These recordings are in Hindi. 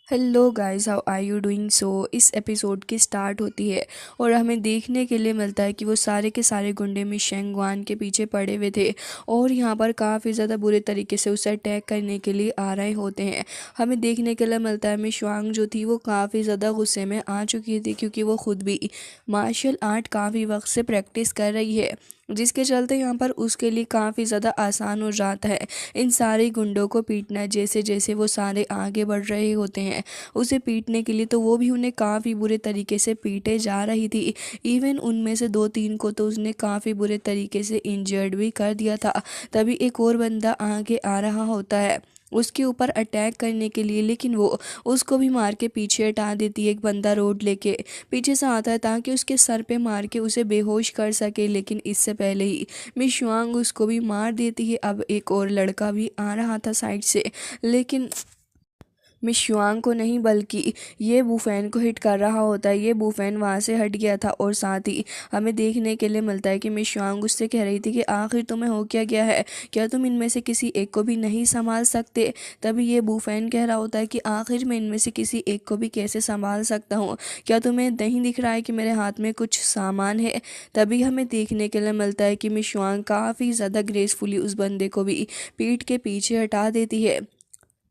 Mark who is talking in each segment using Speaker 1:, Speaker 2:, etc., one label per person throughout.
Speaker 1: Hello guys, how are you doing. इस एपिसोड की स्टार्ट होती है और हमें देखने के लिए मिलता है कि वो सारे के सारे गुंडे मिशेंगवान के पीछे पड़े हुए थे और यहाँ पर काफ़ी ज़्यादा बुरे तरीके से उसे अटैक करने के लिए आ रहे होते हैं। हमें देखने के लिए मिलता है मिशवांग जो थी वो काफ़ी ज़्यादा गुस्से में आ चुकी थी क्योंकि वो खुद भी मार्शल आर्ट काफ़ी वक्त से प्रैक्टिस कर रही है, जिसके चलते यहाँ पर उसके लिए काफ़ी ज़्यादा आसान हो जाता है इन सारे गुंडों को पीटना। जैसे जैसे वो सारे आगे बढ़ रहे होते हैं उसे पीटने के लिए, तो वो भी उन्हें काफ़ी बुरे तरीके से पीटे जा रही थी। इवन उनमें से दो तीन को तो उसने काफ़ी बुरे तरीके से इंजर्ड भी कर दिया था। तभी एक और बंदा आगे आ रहा होता है उसके ऊपर अटैक करने के लिए, लेकिन वो उसको भी मार के पीछे हटा देती है। एक बंदा रोड लेके पीछे से आता है ताकि उसके सर पे मार के उसे बेहोश कर सके, लेकिन इससे पहले ही मिस शुआंग उसको भी मार देती है। अब एक और लड़का भी आ रहा था साइड से, लेकिन मिस शुआंग को नहीं बल्कि ये बूफैन को हिट कर रहा होता है। ये बूफैन वहाँ से हट गया था और साथ ही हमें देखने के लिए मिलता है कि मिस शुआंग उससे कह रही थी कि आखिर तुम्हें हो क्या गया है, क्या तुम इनमें से किसी एक को भी नहीं संभाल सकते। तभी ये बूफैन कह रहा होता है कि आखिर मैं इनमें से किसी एक को भी कैसे संभाल सकता हूँ, क्या तुम्हें नहीं दिख रहा है कि मेरे हाथ में कुछ सामान है। तभी हमें देखने के लिए मिलता है कि मिस शुआंग काफ़ी ज़्यादा ग्रेसफुली उस बंदे को भी पीठ के पीछे हटा देती है।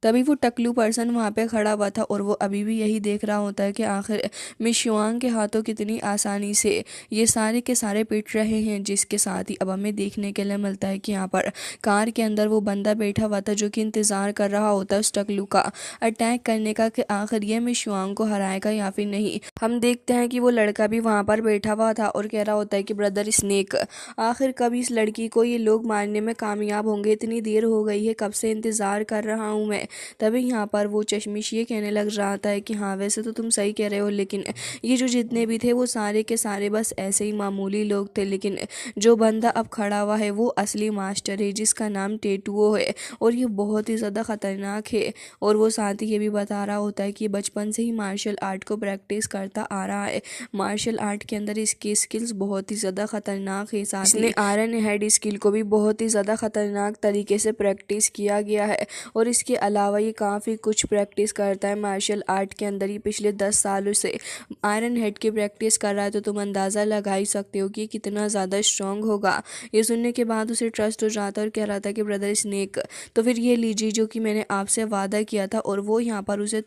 Speaker 1: तभी वो टकलू पर्सन वहाँ पे खड़ा हुआ था और वो अभी भी यही देख रहा होता है कि आखिर मिस शुआंग के हाथों कितनी आसानी से ये सारे के सारे पिट रहे हैं। जिसके साथ ही अब हमें देखने के लिए मिलता है कि यहाँ पर कार के अंदर वो बंदा बैठा हुआ था जो कि इंतज़ार कर रहा होता है उस टकलू का अटैक करने का कि आखिर ये मिस शुआंग को हराएगा या फिर नहीं। हम देखते हैं कि वो लड़का भी वहाँ पर बैठा हुआ था और कह रहा होता है कि ब्रदर स्नेक, आखिर कब इस लड़की को ये लोग मारने में कामयाब होंगे। इतनी देर हो गई है, कब से इंतज़ार कर रहा हूँ मैं। तभी यहाँ पर वो चश्मिश ये कहने लग जाता है कि हाँ वैसे तो तुम सही कह रहे हो, लेकिन ये जो जितने भी थे वो सारे के सारे बस ऐसे ही मामूली लोग थे, लेकिन जो बंदा अब खड़ा हुआ है वो असली मास्टर है जिसका नाम टेटुओ है और ये बहुत ही ज़्यादा ख़तरनाक है। और वो साथ ही ये भी बता रहा होता है कि बचपन से ही मार्शल आर्ट को प्रैक्टिस करता आ रहा है। मार्शल आर्ट के अंदर इसकी स्किल्स बहुत ही ज़्यादा ख़तरनाक है। साथ ही आयरन हेड स्किल को भी बहुत ही ज़्यादा ख़तरनाक तरीके से प्रैक्टिस किया गया है और इसके अलावा ये काफ़ी कुछ प्रैक्टिस करता है मार्शल आर्ट के अंदर। ये पिछले 10 सालों से आयरन हेड की प्रैक्टिस कर रहा है, तो तुम अंदाज़ा लगा ही सकते हो कि कितना ज़्यादा स्ट्रांग होगा। ये सुनने के बाद उसे ट्रस्ट हो जाता है और कह रहा था कि ब्रदर स्नेक, तो फिर ये लीजिए जो कि मैंने आपसे वादा किया था। और वो यहाँ पर उसे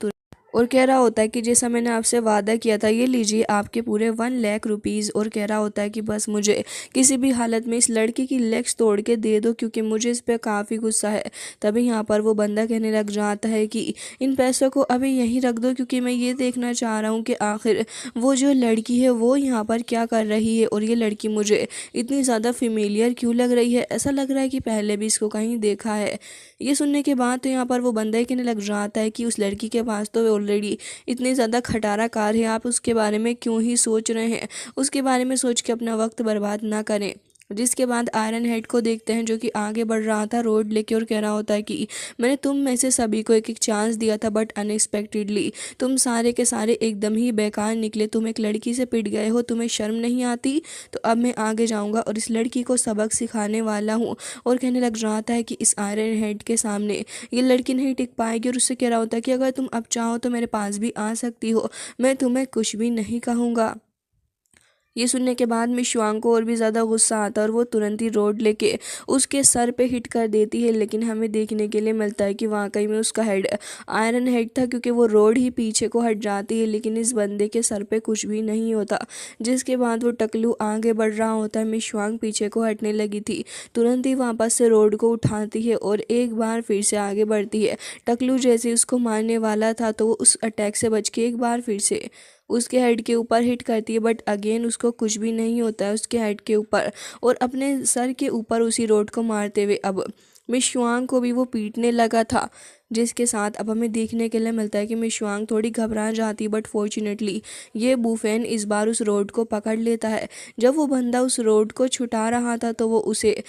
Speaker 1: और कह रहा होता है कि जैसा मैंने आपसे वादा किया था, ये लीजिए आपके पूरे 1 लाख रुपीज़। और कह रहा होता है कि बस मुझे किसी भी हालत में इस लड़की की लेग्स तोड़ के दे दो क्योंकि मुझे इस पर काफ़ी गुस्सा है। तभी यहाँ पर वो बंदा कहने लग जाता है कि इन पैसों को अभी यहीं रख दो क्योंकि मैं ये देखना चाह रहा हूँ कि आखिर वो जो लड़की है वो यहाँ पर क्या कर रही है और ये लड़की मुझे इतनी ज़्यादा फेमिलियर क्यों लग रही है। ऐसा लग रहा है कि पहले भी इसको कहीं देखा है। ये सुनने के बाद तो यहाँ पर वो बंदा ही कहने लग जाता है कि उस लड़की के पास तो ऑलरेडी इतनी ज़्यादा खटारा कार है, आप उसके बारे में क्यों ही सोच रहे हैं। उसके बारे में सोच के अपना वक्त बर्बाद ना करें। जिसके बाद आयरन हेड को देखते हैं जो कि आगे बढ़ रहा था रोड लेके और कह रहा होता है कि मैंने तुम में से सभी को एक एक चांस दिया था, बट अनएक्सपेक्टेडली तुम सारे के सारे एकदम ही बेकार निकले। तुम एक लड़की से पिट गए हो, तुम्हें शर्म नहीं आती। तो अब मैं आगे जाऊंगा और इस लड़की को सबक सिखाने वाला हूँ। और कहने लग जाता है कि इस आयरन हेड के सामने ये लड़की नहीं टिक पाएगी और उससे कह रहा होता है कि अगर तुम अब चाहो तो मेरे पास भी आ सकती हो, मैं तुम्हें कुछ भी नहीं कहूँगा। ये सुनने के बाद मिस शुआंग को और भी ज़्यादा गुस्सा आता है और वो तुरंत ही रोड लेके उसके सर पे हिट कर देती है। लेकिन हमें देखने के लिए मिलता है कि वाकई में उसका हेड आयरन हेड था क्योंकि वो रोड ही पीछे को हट जाती है, लेकिन इस बंदे के सर पे कुछ भी नहीं होता। जिसके बाद वो टकलू आगे बढ़ रहा होता है। मिस शुआंग पीछे को हटने लगी थी, तुरंत ही वापस से रोड को उठाती है और एक बार फिर से आगे बढ़ती है। टकलू जैसे उसको मारने वाला था तो वो उस अटैक से बच के एक बार फिर से उसके हेड के ऊपर हिट करती है, बट अगेन उसको कुछ भी नहीं होता है उसके हेड के ऊपर। और अपने सर के ऊपर उसी रोड को मारते हुए अब मिस शुआंग को भी वो पीटने लगा था। जिसके साथ अब हमें देखने के लिए मिलता है कि मिस शुआंग थोड़ी घबरा जाती है, बट फॉर्चुनेटली ये बूफेन इस बार उस रोड को पकड़ लेता है। जब वो बंदा उस रोड को छुटा रहा था तो वो उसे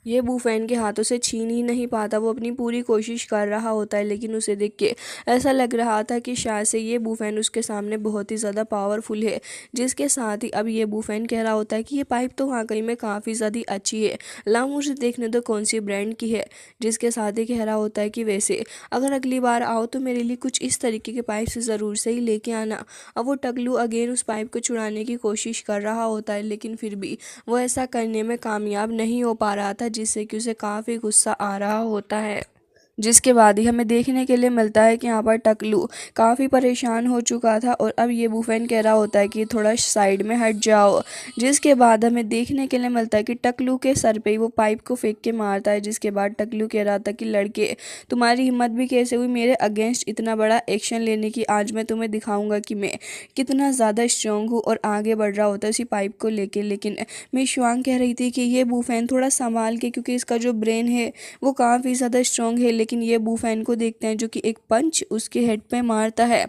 Speaker 1: ये बूफैन के हाथों से छीन ही नहीं पाता। वो अपनी पूरी कोशिश कर रहा होता है, लेकिन उसे देख के ऐसा लग रहा था कि शायद से ये बूफैन उसके सामने बहुत ही ज़्यादा पावरफुल है। जिसके साथ ही अब ये बूफैन कह रहा होता है कि ये पाइप तो वाकई में काफ़ी ज़्यादा अच्छी है, लाओ मुझे देखने दो कौन सी ब्रांड की है। जिसके साथ ही कह रहा होता है कि वैसे अगर अगली बार आओ तो मेरे लिए कुछ इस तरीके के पाइप से ज़रूर से ही लेके आना। अब वो टकलू अगेन उस पाइप को छुड़ाने की कोशिश कर रहा होता है, लेकिन फिर भी वो ऐसा करने में कामयाब नहीं हो पा रहा था, जिससे कि उसे काफ़ी गुस्सा आ रहा होता है। जिसके बाद ही हमें देखने के लिए मिलता है कि यहाँ पर टकलू काफ़ी परेशान हो चुका था और अब ये बूफैन कह रहा होता है कि थोड़ा साइड में हट जाओ। जिसके बाद हमें देखने के लिए मिलता है कि टकलू के सर पे ही वो पाइप को फेंक के मारता है। जिसके बाद टकलू कह रहा था कि लड़के, तुम्हारी हिम्मत भी कैसे हुई मेरे अगेंस्ट इतना बड़ा एक्शन लेने की। आज मैं तुम्हें दिखाऊंगा कि मैं कितना ज़्यादा स्ट्रांग हूँ। और आगे बढ़ रहा होता है उसी पाइप को लेके। लेकिन मिस शुआंग कह रही थी कि ये बूफैन थोड़ा संभाल के, क्योंकि इसका जो ब्रेन है वो काफ़ी ज़्यादा स्ट्रांग है। लेकिन ये बूफैन को देखते हैं जो कि एक पंच उसके हेड पे मारता है।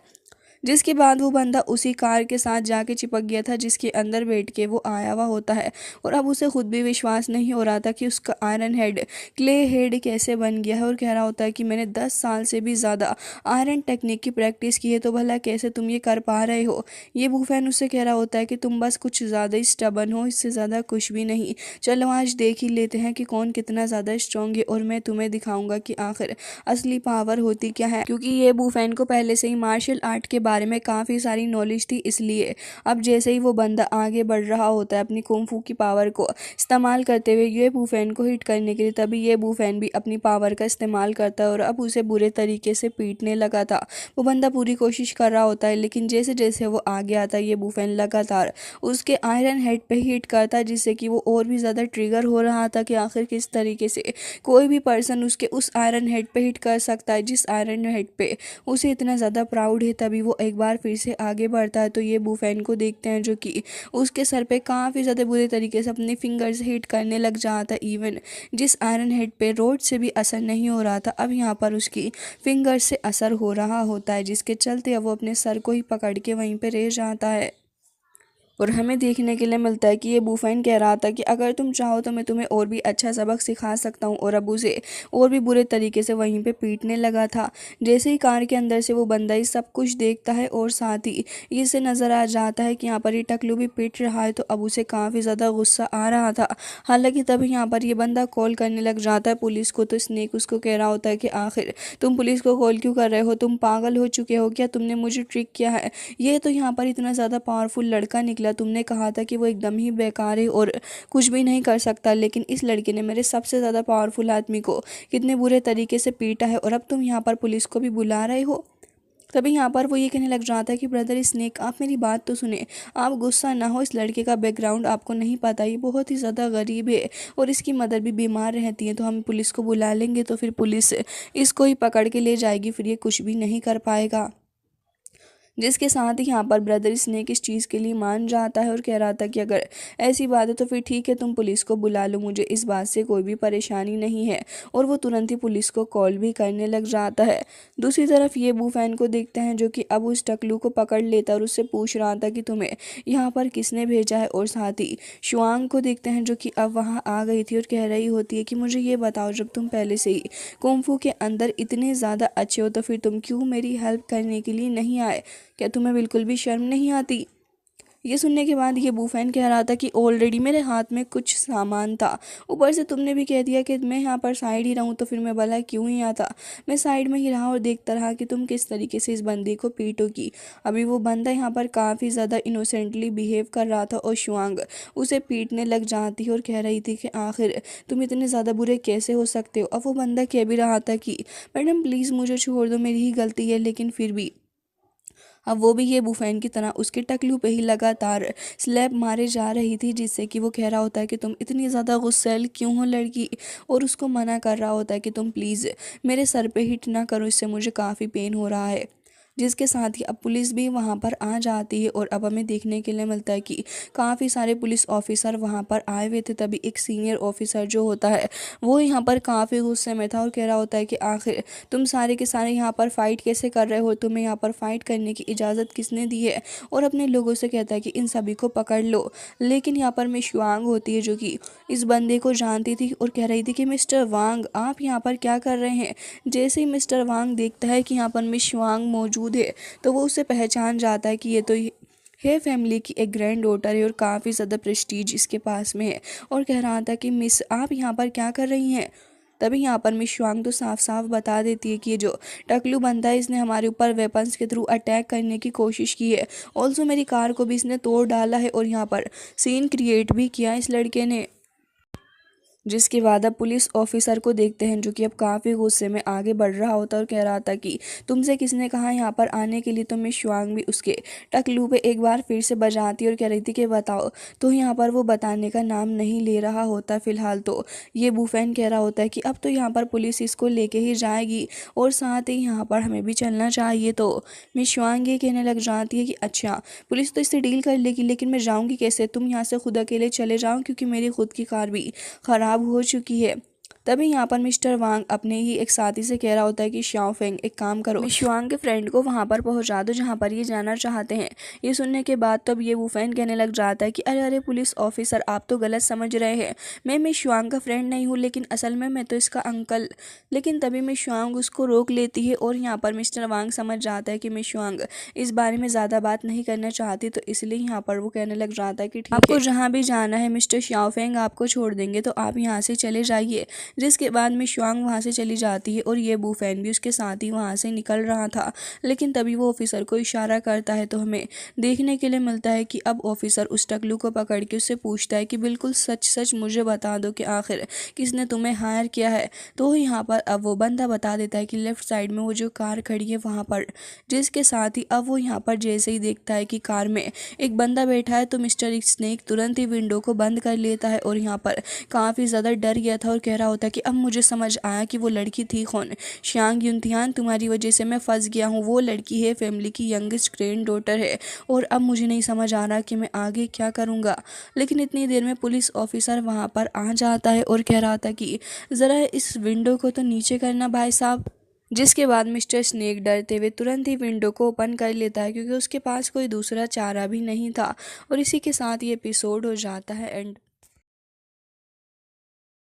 Speaker 1: जिसके बाद वो बंदा उसी कार के साथ जाके चिपक गया था जिसके अंदर बैठ के वो आया हुआ होता है। और अब उसे खुद भी विश्वास नहीं हो रहा था कि उसका आयरन हेड क्ले हेड कैसे बन गया है। और कह रहा होता है कि मैंने 10 साल से भी ज़्यादा आयरन टेक्निक की प्रैक्टिस की है, तो भला कैसे तुम ये कर पा रहे हो। ये बूफैन उससे कह रहा होता है कि तुम बस कुछ ज़्यादा ही स्टबन हो, इससे ज़्यादा कुछ भी नहीं। चलो आज देख ही लेते हैं कि कौन कितना ज़्यादा स्ट्रांग है, और मैं तुम्हें दिखाऊंगा कि आखिर असली पावर होती क्या है। क्योंकि ये बूफैन को पहले से ही मार्शल आर्ट के बारे में काफ़ी सारी नॉलेज थी, इसलिए अब जैसे ही वो बंदा आगे बढ़ रहा होता है अपनी कुंफू की पावर को इस्तेमाल करते हुए ये बूफैन को हिट करने के लिए, तभी ये बूफैन भी अपनी पावर का इस्तेमाल करता है और अब उसे बुरे तरीके से पीटने लगा था। वो बंदा पूरी कोशिश कर रहा होता है, लेकिन जैसे जैसे वो आगे आता है ये बूफैन लगातार उसके आयरन हेड पे हिट करता है, जिससे कि वो और भी ज़्यादा ट्रिगर हो रहा था कि आखिर किस तरीके से कोई भी पर्सन उसके उस आयरन हेड पे हिट कर सकता है जिस आयरन हेड पे उसे इतना ज़्यादा प्राउड है। तभी वो एक बार फिर से आगे बढ़ता है, तो ये बूफैन को देखते हैं जो कि उसके सर पे काफ़ी ज़्यादा बुरे तरीके से अपने फिंगर से हिट करने लग जाता है। इवन जिस आयरन हेड पे रोड से भी असर नहीं हो रहा था, अब यहाँ पर उसकी फिंगर से असर हो रहा होता है, जिसके चलते अब वो अपने सर को ही पकड़ के वहीं पे रह जाता है। और हमें देखने के लिए मिलता है कि ये बूफैन कह रहा था कि अगर तुम चाहो तो मैं तुम्हें और भी अच्छा सबक सिखा सकता हूँ, और अब उसे और भी बुरे तरीके से वहीं पे पीटने लगा था। जैसे ही कार के अंदर से वो बंदा ही सब कुछ देखता है और साथ ही इसे नज़र आ जाता है कि यहाँ पर ये टकलू भी पीट रहा है, तो अब उसे काफ़ी ज़्यादा गुस्सा आ रहा था। हालांकि तभी यहाँ पर ये बंदा कॉल करने लग जाता है पुलिस को, तो स्नेक उसको कह रहा होता है कि आखिर तुम पुलिस को कॉल क्यों कर रहे हो, तुम पागल हो चुके हो क्या, तुमने मुझे ट्रिक किया है। ये तो यहाँ पर इतना ज़्यादा पावरफुल लड़का निकला, तुमने कहा था कि वो एकदम ही बेकार है और कुछ भी नहीं कर सकता, लेकिन इस लड़के ने मेरे सबसे ज़्यादा पावरफुल आदमी को कितने बुरे तरीके से पीटा है, और अब तुम यहाँ पर पुलिस को भी बुला रहे हो। तभी यहाँ पर वो ये कहने लग जाता है कि ब्रदर स्नेक, आप मेरी बात तो सुने, आप गुस्सा ना हो। इस लड़के का बैकग्राउंड आपको नहीं पता, ये बहुत ही ज़्यादा गरीब है और इसकी मदर भी बीमार रहती है, तो हम पुलिस को बुला लेंगे तो फिर पुलिस इसको ही पकड़ के ले जाएगी, फिर ये कुछ भी नहीं कर पाएगा। जिसके साथ ही यहाँ पर ब्रदर स्नेक इस चीज़ के लिए मान जाता है और कह रहा था कि अगर ऐसी बात है तो फिर ठीक है, तुम पुलिस को बुला लो, मुझे इस बात से कोई भी परेशानी नहीं है। और वो तुरंत ही पुलिस को कॉल भी करने लग जाता है। दूसरी तरफ ये बूफैन को देखते हैं जो कि अब उस टकलू को पकड़ लेता है और उससे पूछ रहा था कि तुम्हें यहाँ पर किसने भेजा है। और साथ ही शुआंग को देखते हैं जो कि अब वहाँ आ गई थी और कह रही होती है कि मुझे ये बताओ, जब तुम पहले से ही कुंफू के अंदर इतने ज़्यादा अच्छे हो तो फिर तुम क्यों मेरी हेल्प करने के लिए नहीं आए, क्या तुम्हें बिल्कुल भी शर्म नहीं आती। ये सुनने के बाद ये बूफैन कह रहा था कि ऑलरेडी मेरे हाथ में कुछ सामान था, ऊपर से तुमने भी कह दिया कि मैं यहाँ पर साइड ही रहूँ, तो फिर मैं भला क्यों ही आता। मैं साइड में ही रहा और देखता रहा कि तुम किस तरीके से इस बंदे को पीटोगी। अभी वो बंदा यहाँ पर काफ़ी ज़्यादा इनोसेंटली बिहेव कर रहा था और शुआंग उसे पीटने लग जाती और कह रही थी कि आखिर तुम इतने ज़्यादा बुरे कैसे हो सकते हो। अब वो बंदा कह भी रहा था कि मैडम प्लीज़ मुझे छोड़ दो, मेरी ही गलती है, लेकिन फिर भी अब वो भी ये बूफैन की तरह उसके टकलू पे ही लगातार स्लैब मारे जा रही थी, जिससे कि वो कह रहा होता है कि तुम इतनी ज़्यादा गुस्सैल क्यों हो लड़की, और उसको मना कर रहा होता है कि तुम प्लीज़ मेरे सर पे हिट ना करो, इससे मुझे काफ़ी पेन हो रहा है। जिसके साथ ही अब पुलिस भी वहाँ पर आ जाती है और अब हमें देखने के लिए मिलता है कि काफ़ी सारे पुलिस ऑफिसर वहाँ पर आए हुए थे। तभी एक सीनियर ऑफिसर जो होता है वो यहाँ पर काफ़ी गुस्से में था और कह रहा होता है कि आखिर तुम सारे के सारे यहाँ पर फाइट कैसे कर रहे हो, तुम्हें यहाँ पर फाइट करने की इजाज़त किसने दी है। और अपने लोगों से कहता है कि इन सभी को पकड़ लो। लेकिन यहाँ पर मिस वांग होती है जो कि इस बंदे को जानती थी और कह रही थी कि मिस्टर वांग आप यहाँ पर क्या कर रहे हैं। जैसे ही मिस्टर वांग देखता है कि यहाँ पर मिस वांग मौजूद है तो वो उसे पहचान जाता है कि ये तो है फैमिली की एक ग्रैंड डॉटर है और काफ़ी ज़्यादा प्रेस्टीज इसके पास में है। और कह रहा था कि मिस आप यहाँ पर क्या कर रही हैं। तभी यहाँ पर मिस वांग तो साफ साफ बता देती है कि ये जो टकलू बंदा है इसने हमारे ऊपर वेपन्स के थ्रू अटैक करने की कोशिश की है। ऑल्सो मेरी कार को भी इसने तोड़ डाला है और यहाँ पर सीन क्रिएट भी किया इस लड़के ने। जिसके बाद अब पुलिस ऑफिसर को देखते हैं जो कि अब काफ़ी गुस्से में आगे बढ़ रहा होता है और कह रहा था कि तुमसे किसने कहा यहाँ पर आने के लिए। तो मिस शुआंग भी उसके टकलू पे एक बार फिर से बजाती और कह रही थी कि बताओ। तो यहाँ पर वो बताने का नाम नहीं ले रहा होता फिलहाल। तो ये बूफैन कह रहा होता है कि अब तो यहाँ पर पुलिस इसको लेके ही जाएगी और साथ ही यहाँ पर हमें भी चलना चाहिए। तो मिस शुआंग ये कहने लग जाती है कि अच्छा पुलिस तो इससे डील कर लेगी लेकिन मैं जाऊँगी कैसे, तुम यहाँ से खुद अकेले चले जाओ क्योंकि मेरी खुद की कार भी ख़राब हो चुकी है। तभी यहाँ पर मिस्टर वांग अपने ही एक साथी से कह रहा होता है कि शाओ फेंग एक काम करो, मिस वांग के फ्रेंड को वहाँ पर पहुँचा दो जहाँ पर ये जाना चाहते हैं। ये सुनने के बाद तब ये वूफैन कहने लग जाता है कि अरे अरे पुलिस ऑफिसर आप तो गलत समझ रहे हैं, मैं मिस वांग का फ्रेंड नहीं हूँ लेकिन असल में मैं तो इसका अंकल। लेकिन तभी मिस वांग उसको रोक लेती है और यहाँ पर मिस्टर वांग समझ जाता है कि मिस वांग इस बारे में ज़्यादा बात नहीं करना चाहती। तो इसलिए यहाँ पर वो कहने लग जाता है कि ठीक है आपको जहाँ भी जाना है मिस्टर शाओ फेंग आपको छोड़ देंगे तो आप यहाँ से चले जाइए। जिसके बाद मिस शुआंग वहाँ से चली जाती है और ये बूफैन भी उसके साथ ही वहाँ से निकल रहा था। लेकिन तभी वो ऑफिसर को इशारा करता है तो हमें देखने के लिए मिलता है कि अब ऑफिसर उस टकलू को पकड़ के उससे पूछता है कि बिल्कुल सच सच मुझे बता दो कि आखिर किसने तुम्हें हायर किया है। तो यहाँ पर अब वो बंदा बता देता है कि लेफ्ट साइड में वो जो कार खड़ी है वहाँ पर। जिसके साथ ही अब वो यहाँ पर जैसे ही देखता है कि कार में एक बंदा बैठा है तो मिस्टर स्नेक तुरंत ही विंडो को बंद कर लेता है और यहाँ पर काफ़ी ज़्यादा डर गया था और कह रहा होता है कि अब मुझे समझ आया कि वो लड़की थी कौन। शांग युनथियान तुम्हारी वजह से मैं फंस गया हूँ, वो लड़की है फैमिली की यंगेस्ट ग्रैंड डॉटर है और अब मुझे नहीं समझ आ रहा कि मैं आगे क्या करूँगा। लेकिन इतनी देर में पुलिस ऑफिसर वहाँ पर आ जाता है और कह रहा था कि ज़रा इस विंडो को तो नीचे करना भाई साहब। जिसके बाद मिस्टर स्नेक डरते हुए तुरंत ही विंडो को ओपन कर लेता है क्योंकि उसके पास कोई दूसरा चारा भी नहीं था। और इसी के साथ ये एपिसोड हो जाता है एंड।